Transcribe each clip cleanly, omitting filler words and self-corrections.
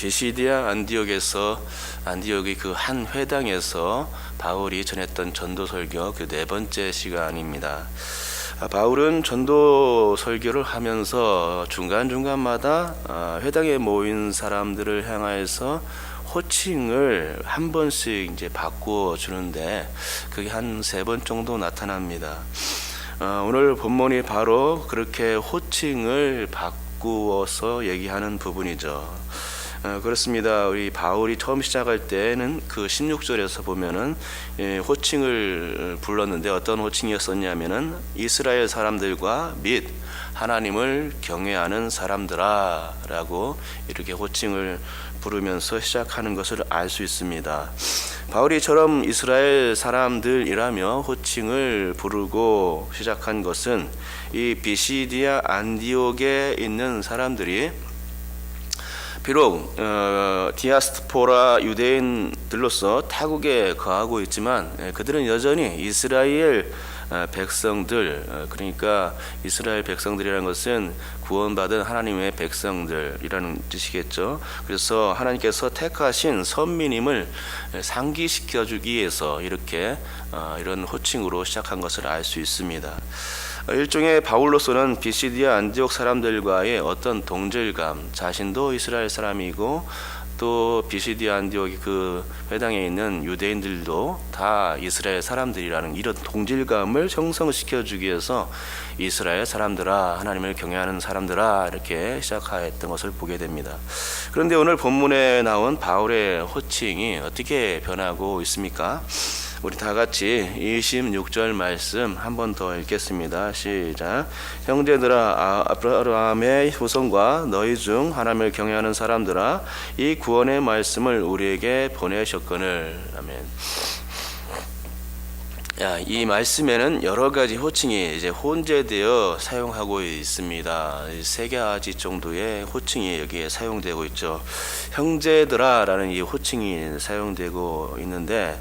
비시디아 안디옥의 그 한 회당에서 바울이 전했던 전도 설교 그 네 번째 시간입니다. 바울은 전도 설교를 하면서 중간중간마다 회당에 모인 사람들을 향하여서 호칭을 한 번씩 이제 바꾸어 주는데 그게 한 3번 정도 나타납니다. 오늘 본문이 바로 그렇게 호칭을 바꾸어서 얘기하는 부분이죠. 그렇습니다. 우리 바울이 처음 시작할 때는 그 16절에서 보면은 호칭을 불렀는데 어떤 호칭이었었냐면은 이스라엘 사람들과 및 하나님을 경외하는 사람들아 라고 이렇게 호칭을 부르면서 시작하는 것을 알 수 있습니다. 바울이처럼 이스라엘 사람들이라며 호칭을 부르고 시작한 것은 이 비시디아 안디옥에 있는 사람들이 비록 디아스포라 유대인들로서 타국에 거하고 있지만 그들은 여전히 이스라엘 백성들, 그러니까 이스라엘 백성들이라는 것은 구원받은 하나님의 백성들이라는 뜻이겠죠. 그래서 하나님께서 택하신 선민임을 상기시켜주기 위해서 이렇게 이런 호칭으로 시작한 것을 알 수 있습니다. 일종의 바울로서는 비시디아 안디옥 사람들과의 어떤 동질감, 자신도 이스라엘 사람이고 또 비시디아 안디옥의 그 회당에 있는 유대인들도 다 이스라엘 사람들이라는 이런 동질감을 형성시켜 주기 위해서 이스라엘 사람들아, 하나님을 경외하는 사람들아 이렇게 시작했던 것을 보게 됩니다. 그런데 오늘 본문에 나온 바울의 호칭이 어떻게 변하고 있습니까? 우리 다 같이 26절 말씀 한 번 더 읽겠습니다. 시작. 형제들아, 아브라함의 후손과 너희 중 하나님을 경외하는 사람들아, 이 구원의 말씀을 우리에게 보내셨거늘. 아멘. 이 말씀에는 여러 가지 호칭이 이제 혼재되어 사용하고 있습니다. 3가지 정도의 호칭이 여기에 사용되고 있죠. 형제들아라는 이 호칭이 사용되고 있는데,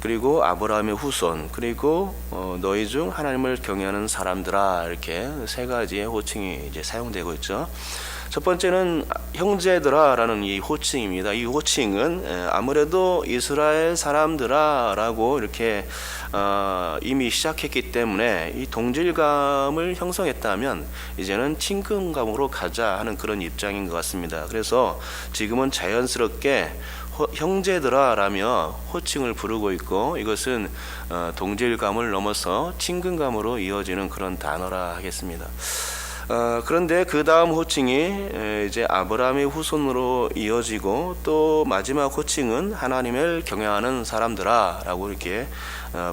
그리고 아브라함의 후손, 그리고 너희 중 하나님을 경외하는 사람들아, 이렇게 3가지의 호칭이 이제 사용되고 있죠. 첫 번째는 형제들아라는 이 호칭입니다. 이 호칭은 아무래도 이스라엘 사람들아라고 이렇게 이미 시작했기 때문에 이 동질감을 형성했다면 이제는 친근감으로 가자 하는 그런 입장인 것 같습니다. 그래서 지금은 자연스럽게 형제들아라며 호칭을 부르고 있고, 이것은 동질감을 넘어서 친근감으로 이어지는 그런 단어라 하겠습니다. 그런데 그 다음 호칭이 이제 아브라함의 후손으로 이어지고, 또 마지막 호칭은 하나님을 경외하는 사람들아라고 이렇게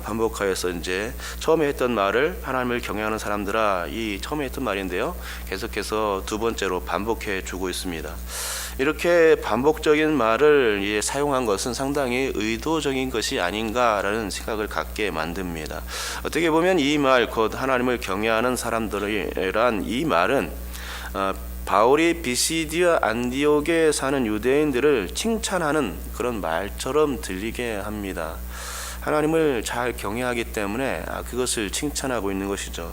반복하여서 이제 처음에 했던 말을 하나님을 경외하는 사람들아, 이 처음에 했던 말인데요, 계속해서 두 번째로 반복해 주고 있습니다. 이렇게 반복적인 말을 사용한 것은 상당히 의도적인 것이 아닌가라는 생각을 갖게 만듭니다. 어떻게 보면 이 말, 곧 하나님을 경외하는 사람들이란 이 말은 바울이 비시디아 안디옥에 사는 유대인들을 칭찬하는 그런 말처럼 들리게 합니다. 하나님을 잘 경외하기 때문에 그것을 칭찬하고 있는 것이죠.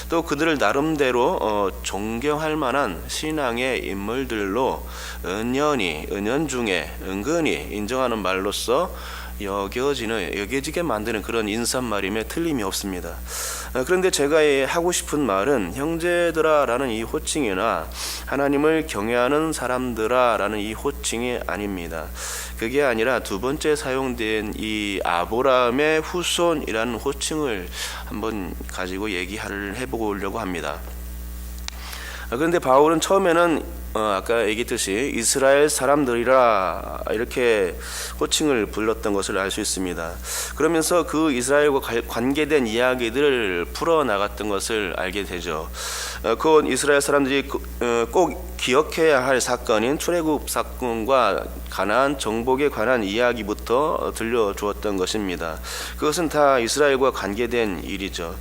또 그들을 나름대로 존경할 만한 신앙의 인물들로 은연중에 은근히 인정하는 말로서 여겨지게 만드는 그런 인사말임에 틀림이 없습니다. 그런데 제가 하고 싶은 말은 형제들아라는 이 호칭이나 하나님을 경외하는 사람들아라는 이 호칭이 아닙니다. 그게 아니라 두 번째 사용된 이 아브라함의 후손이라는 호칭을 한번 가지고 얘기를 해보려고 합니다. 그런데 바울은 처음에는 아까 얘기했듯이 이스라엘 사람들이라 이렇게 호칭을 불렀던 것을 알 수 있습니다. 그러면서 그 이스라엘과 관계된 이야기들을 풀어나갔던 것을 알게 되죠. 그 이스라엘 사람들이 꼭 기억해야 할 사건인 출애굽 사건과 가나안 정복에 관한 이야기부터 들려주었던 것입니다. 그것은 다 이스라엘과 관계된 일이죠.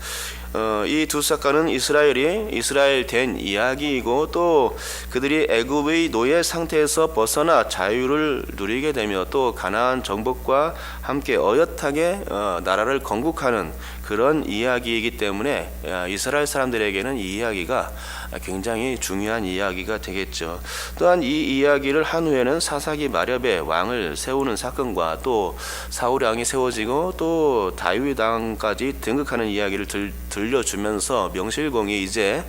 이 두 사건은 이스라엘 된 이야기이고, 또 그들이 애굽의 노예 상태에서 벗어나 자유를 누리게 되며 또 가나안 정복과 함께 어엿하게 나라를 건국하는 그런 이야기이기 때문에 이스라엘 사람들에게는 이 이야기가 굉장히 중요한 이야기가 되겠죠. 또한 이 이야기를 한 후에는 사사기 마렵에 왕을 세우는 사건과 또 사울 왕이 세워지고 또 다윗 왕까지 등극하는 이야기를 들려주면서 명실공히 이제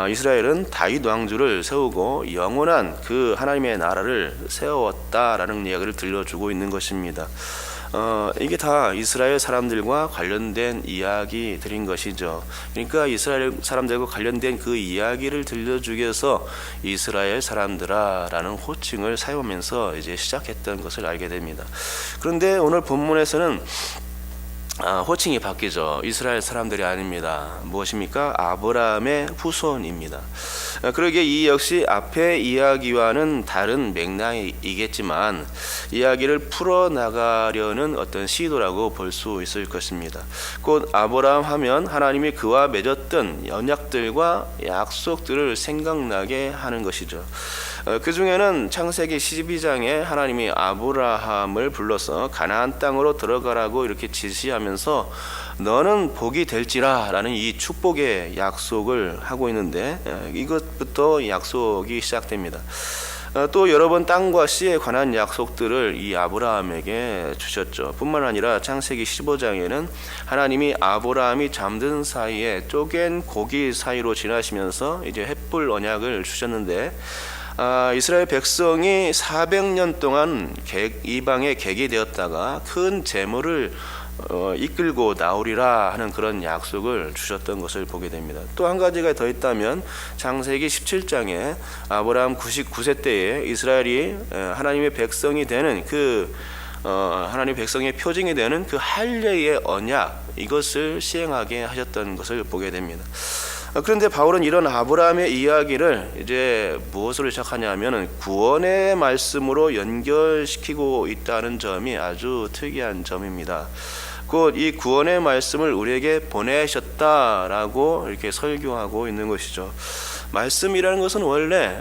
이스라엘은 다윗 왕조를 세우고 영원한 그 하나님의 나라를 세웠다라는 이야기를 들려주고 있는 것입니다. 이게 다 이스라엘 사람들과 관련된 이야기들인 것이죠. 그러니까 이스라엘 사람들과 관련된 그 이야기를 들려주기 위해서 이스라엘 사람들아라는 호칭을 사용하면서 이제 시작했던 것을 알게 됩니다. 그런데 오늘 본문에서는 호칭이 바뀌죠. 이스라엘 사람들이 아닙니다. 무엇입니까? 아브라함의 후손입니다. 그러기에 이 역시 앞의 이야기와는 다른 맥락이겠지만 이야기를 풀어나가려는 어떤 시도라고 볼 수 있을 것입니다. 곧 아브라함 하면 하나님이 그와 맺었던 언약들과 약속들을 생각나게 하는 것이죠. 그 중에는 창세기 12장에 하나님이 아브라함을 불러서 가나안 땅으로 들어가라고 이렇게 지시하면서 너는 복이 될지라 라는 이 축복의 약속을 하고 있는데 이것부터 약속이 시작됩니다. 또 여러 번 땅과 씨에 관한 약속들을 이 아브라함에게 주셨죠. 뿐만 아니라 창세기 15장에는 하나님이 아브라함이 잠든 사이에 쪼갠 고기 사이로 지나시면서 이제 햇불 언약을 주셨는데 이스라엘 백성이 400년 동안 이방의 객이 되었다가 큰 재물을 이끌고 나오리라 하는 그런 약속을 주셨던 것을 보게 됩니다. 또 한 가지가 더 있다면 창세기 17장에 아브라함 99세 때에 이스라엘이 하나님의 백성이 되는 하나님의 백성의 표징이 되는 그 할례의 언약 이것을 시행하게 하셨던 것을 보게 됩니다. 그런데 바울은 이런 아브라함의 이야기를 이제 무엇으로 시작하냐면 구원의 말씀으로 연결시키고 있다는 점이 아주 특이한 점입니다. 곧 이 구원의 말씀을 우리에게 보내셨다라고 이렇게 설교하고 있는 것이죠. 말씀이라는 것은 원래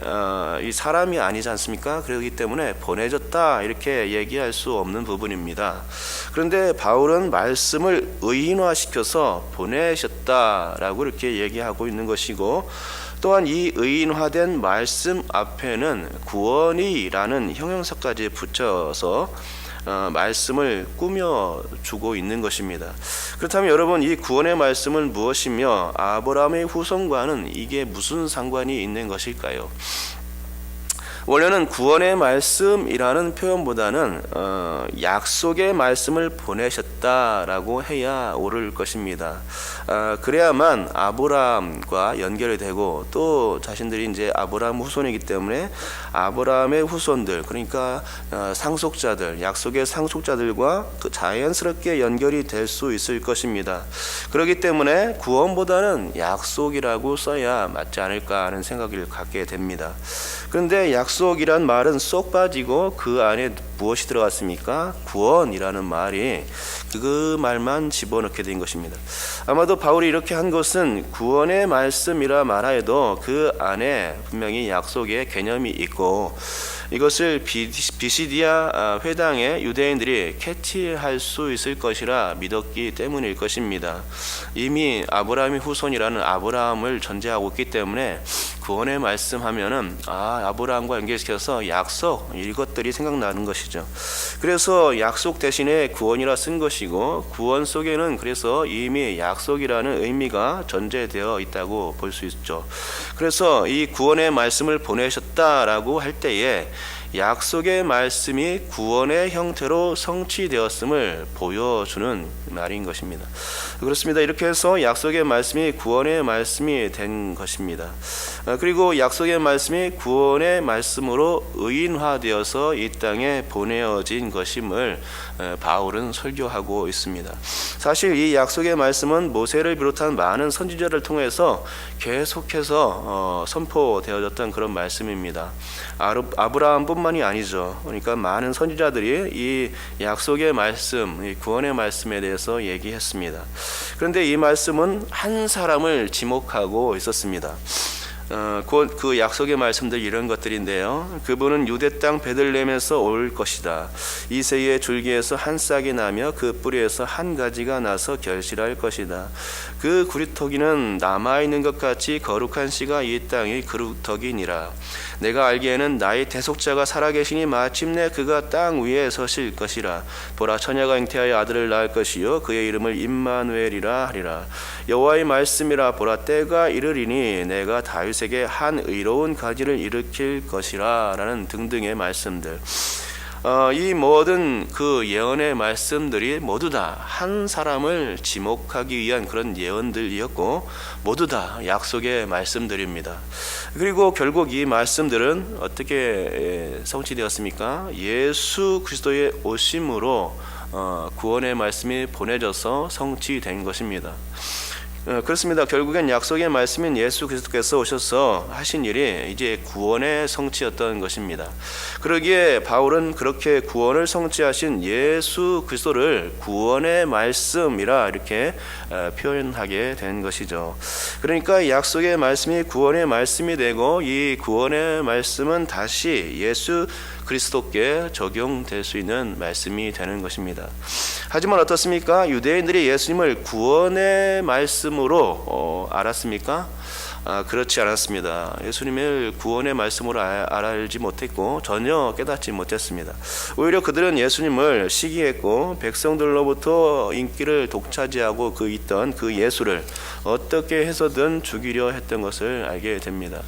이 사람이 아니지 않습니까? 그렇기 때문에 보내졌다 이렇게 얘기할 수 없는 부분입니다. 그런데 바울은 말씀을 의인화시켜서 보내셨다라고 이렇게 얘기하고 있는 것이고 또한 이 의인화된 말씀 앞에는 구원이라는 형용사까지 붙여서 말씀을 꾸며주고 있는 것입니다. 그렇다면 여러분 이 구원의 말씀은 무엇이며 아브라함의 후손과는 이게 무슨 상관이 있는 것일까요? 원래는 구원의 말씀이라는 표현보다는 약속의 말씀을 보내셨다라고 해야 옳을 것입니다. 그래야만 아브라함과 연결이 되고 또 자신들이 이제 아브라함 후손이기 때문에 아브라함의 후손들 그러니까 상속자들 약속의 상속자들과 자연스럽게 연결이 될 수 있을 것입니다. 그렇기 때문에 구원보다는 약속이라고 써야 맞지 않을까 하는 생각을 갖게 됩니다. 그런데 약속이란 말은 쏙 빠지고 그 안에 무엇이 들어갔습니까? 구원이라는 말이 그 말만 집어넣게 된 것입니다. 아마도 바울이 이렇게 한 것은 구원의 말씀이라 말하여도 그 안에 분명히 약속의 개념이 있고 이것을 비시디아 회당의 유대인들이 캐치할 수 있을 것이라 믿었기 때문일 것입니다. 이미 아브라함의 후손이라는 아브라함을 전제하고 있기 때문에 구원의 말씀하면은 아브라함과 연결시켜서 약속 이것들이 생각나는 것이죠. 그래서 약속 대신에 구원이라 쓴 것이고 구원 속에는 그래서 이미 약속이라는 의미가 전제되어 있다고 볼 수 있죠. 그래서 이 구원의 말씀을 보내셨다라고 할 때에 약속의 말씀이 구원의 형태로 성취되었음을 보여주는 말인 것입니다. 그렇습니다. 이렇게 해서 약속의 말씀이 구원의 말씀이 된 것입니다. 그리고 약속의 말씀이 구원의 말씀으로 의인화되어서 이 땅에 보내어진 것임을 바울은 설교하고 있습니다. 사실 이 약속의 말씀은 모세를 비롯한 많은 선지자를 통해서 계속해서 선포되어졌던 그런 말씀입니다. 아브라함뿐만이 아니죠. 그러니까 많은 선지자들이 이 약속의 말씀, 이 구원의 말씀에 대해서 얘기했습니다. 그런데 이 말씀은 한 사람을 지목하고 있었습니다. 곧 그 약속의 말씀들 이런 것들인데요. 그분은 유대 땅 베들레헴에서 올 것이다. 이새의 줄기에서 한 싹이 나며 그 뿌리에서 한 가지가 나서 결실할 것이다. 그 구리토기는 남아있는 것 같이 거룩한 씨가 이 땅의 구리토기니라. 내가 알기에는 나의 대속자가 살아계시니 마침내 그가 땅 위에 서실 것이라. 보라, 처녀가 잉태하여 아들을 낳을 것이요 그의 이름을 임마누엘이라 하리라. 여호와의 말씀이라. 보라, 때가 이르리니 내가 다윗에게 한 의로운 가지를 일으킬 것이라. 라는 등등의 말씀들. 이 모든 그 예언의 말씀들이 모두 다 한 사람을 지목하기 위한 그런 예언들이었고 모두 다 약속의 말씀들입니다. 그리고 결국 이 말씀들은 어떻게 성취되었습니까? 예수 그리스도의 오심으로 구원의 말씀이 보내져서 성취된 것입니다. 그렇습니다. 결국엔 약속의 말씀인 예수 그리스도께서 오셔서 하신 일이 이제 구원의 성취였던 것입니다. 그러기에 바울은 그렇게 구원을 성취하신 예수 그리스도를 구원의 말씀이라 이렇게 표현하게 된 것이죠. 그러니까 약속의 말씀이 구원의 말씀이 되고 이 구원의 말씀은 다시 예수 그리스도께 적용될 수 있는 말씀이 되는 것입니다. 하지만 어떻습니까? 유대인들이 예수님을 구원의 말씀으로 알았습니까? 그렇지 않았습니다. 예수님을 구원의 말씀으로 알지 못했고 전혀 깨닫지 못했습니다. 오히려 그들은 예수님을 시기했고 백성들로부터 인기를 독차지하고 있던 그 예수를 어떻게 해서든 죽이려 했던 것을 알게 됩니다.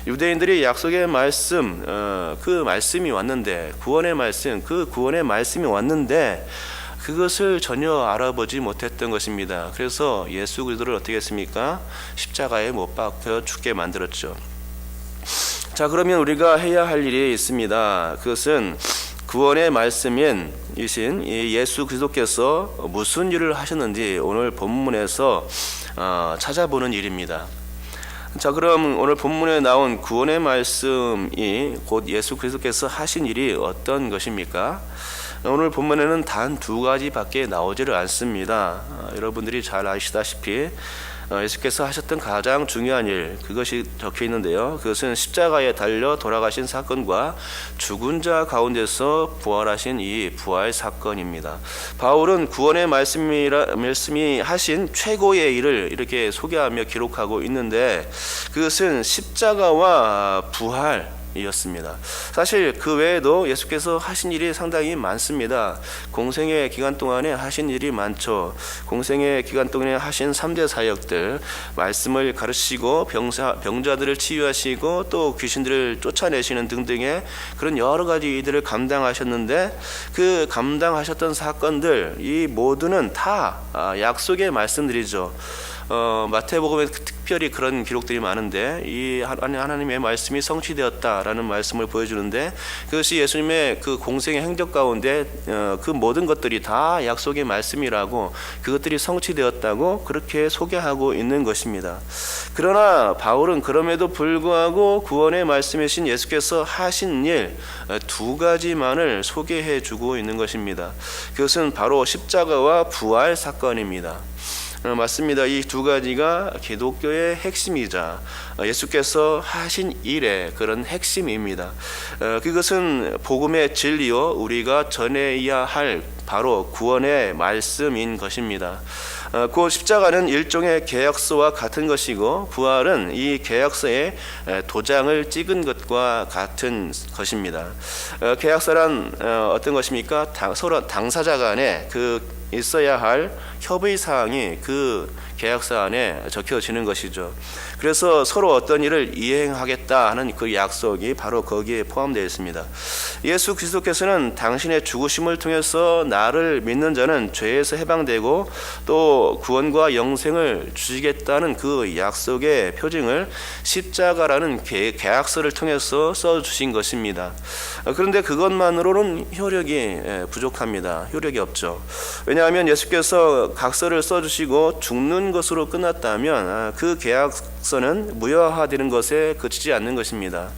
유대인들이 약속의 말씀, 그 말씀이 왔는데 구원의 말씀, 그 구원의 말씀이 왔는데 그것을 전혀 알아보지 못했던 것입니다. 그래서 예수 그리스도를 어떻게 했습니까? 십자가에 못 박혀 죽게 만들었죠. 자, 그러면 우리가 해야 할 일이 있습니다. 그것은 구원의 말씀인 이신 예수 그리스도께서 무슨 일을 하셨는지 오늘 본문에서 찾아보는 일입니다. 자, 그럼 오늘 본문에 나온 구원의 말씀이 곧 예수 그리스도께서 하신 일이 어떤 것입니까? 오늘 본문에는 단 두 가지밖에 나오지를 않습니다. 여러분들이 잘 아시다시피 예수께서 하셨던 가장 중요한 일, 그것이 적혀 있는데요. 그것은 십자가에 달려 돌아가신 사건과 죽은 자 가운데서 부활하신 이 부활 사건입니다. 바울은 구원의 말씀이 하신 최고의 일을 이렇게 소개하며 기록하고 있는데 그것은 십자가와 부활이었습니다. 사실 그 외에도 예수께서 하신 일이 상당히 많습니다. 공생의 기간 동안에 하신 일이 많죠. 공생의 기간 동안에 하신 3대 사역들, 말씀을 가르치시고 병자들을 치유하시고 또 귀신들을 쫓아내시는 등등의 그런 여러 가지 일들을 감당하셨는데 그 감당하셨던 사건들 이 모두는 다 약속의 말씀들이죠. 마태복음에 특별히 그런 기록들이 많은데 이 하나님의 말씀이 성취되었다라는 말씀을 보여주는데 그것이 예수님의 그 공생의 행적 가운데 그 모든 것들이 다 약속의 말씀이라고 그것들이 성취되었다고 그렇게 소개하고 있는 것입니다. 그러나 바울은 그럼에도 불구하고 구원의 말씀이신 예수께서 하신 일 두 가지만을 소개해 주고 있는 것입니다. 그것은 바로 십자가와 부활 사건입니다. 맞습니다. 이 두 가지가 기독교의 핵심이자 예수께서 하신 일의 그런 핵심입니다. 그것은 복음의 진리요 우리가 전해야 할 바로 구원의 말씀인 것입니다. 그 십자가는 일종의 계약서와 같은 것이고 부활은 이 계약서에 도장을 찍은 것과 같은 것입니다. 계약서란 어떤 것입니까? 서로 당사자 간에 있어야 할 협의 사항이 그 계약서 안에 적혀지는 것이죠. 그래서 서로 어떤 일을 이행하겠다 하는 그 약속이 바로 거기에 포함되어 있습니다. 예수 그리스도께서는 당신의 죽으심을 통해서 나를 믿는 자는 죄에서 해방되고 또 구원과 영생을 주시겠다는 그 약속의 표징을 십자가라는 계약서를 통해서 써주신 것입니다. 그런데 그것만으로는 효력이 부족합니다. 효력이 없죠. 왜냐하면 예수께서 각서를 써주시고 죽는 것으로 끝났다면 그 계약서는 무효화되는 것에 그치지 않는 것입니다.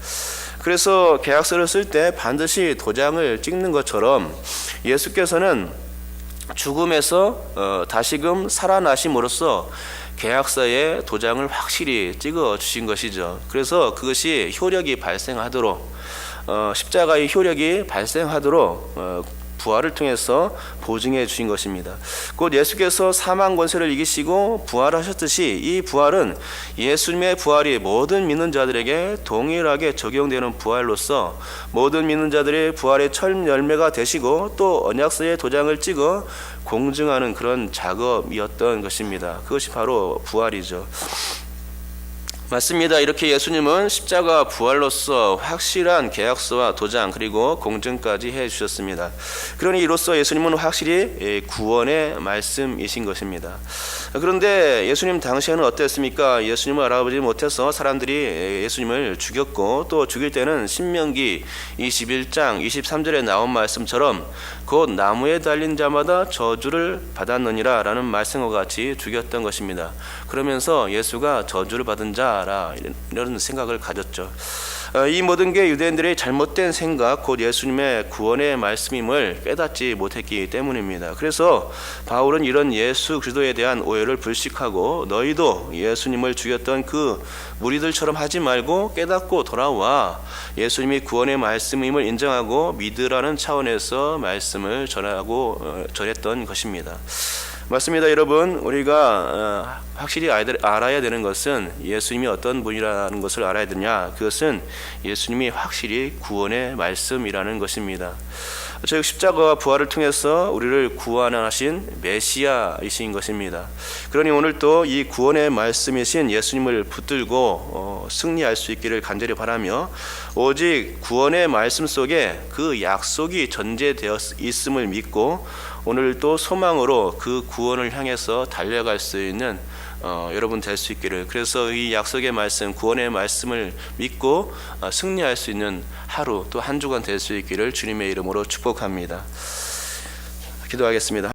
그래서 계약서를 쓸 때 반드시 도장을 찍는 것처럼 예수께서는 죽음에서 다시금 살아나심으로써 계약서에 도장을 확실히 찍어 주신 것이죠. 그래서 그것이 효력이 발생하도록 십자가의 효력이 발생하도록 부활을 통해서 보증해 주신 것입니다. 곧 예수께서 사망 권세를 이기시고 부활하셨듯이 이 부활은 예수님의 부활이 모든 믿는 자들에게 동일하게 적용되는 부활로서 모든 믿는 자들의 부활의 첫 열매가 되시고 또 언약서에 도장을 찍어 공증하는 그런 작업이었던 것입니다. 그것이 바로 부활이죠. 맞습니다. 이렇게 예수님은 십자가 부활로서 확실한 계약서와 도장 그리고 공증까지 해주셨습니다. 그러니 이로써 예수님은 확실히 구원의 말씀이신 것입니다. 그런데 예수님 당시에는 어땠습니까? 예수님을 알아보지 못해서 사람들이 예수님을 죽였고 또 죽일 때는 신명기 21장 23절에 나온 말씀처럼 곧 나무에 달린 자마다 저주를 받았느니라 라는 말씀과 같이 죽였던 것입니다. 그러면서 예수가 저주를 받은 자 이런 생각을 가졌죠. 이 모든 게 유대인들의 잘못된 생각, 곧 예수님의 구원의 말씀임을 깨닫지 못했기 때문입니다. 그래서 바울은 이런 예수 그리스도에 대한 오해를 불식하고 너희도 예수님을 죽였던 그 무리들처럼 하지 말고 깨닫고 돌아와 예수님이 구원의 말씀임을 인정하고 믿으라는 차원에서 말씀을 전했던 것입니다. 맞습니다, 여러분. 우리가 확실히 알아야 되는 것은 예수님이 어떤 분이라는 것을 알아야 되냐. 그것은 예수님이 확실히 구원의 말씀이라는 것입니다. 즉 십자가와 부활을 통해서 우리를 구원하신 메시아이신 것입니다. 그러니 오늘 또 이 구원의 말씀이신 예수님을 붙들고 승리할 수 있기를 간절히 바라며 오직 구원의 말씀 속에 그 약속이 전제되어 있음을 믿고 오늘 또 소망으로 그 구원을 향해서 달려갈 수 있는 여러분 될 수 있기를, 그래서 이 약속의 말씀, 구원의 말씀을 믿고 승리할 수 있는 하루 또 한 주간 될 수 있기를 주님의 이름으로 축복합니다. 기도하겠습니다.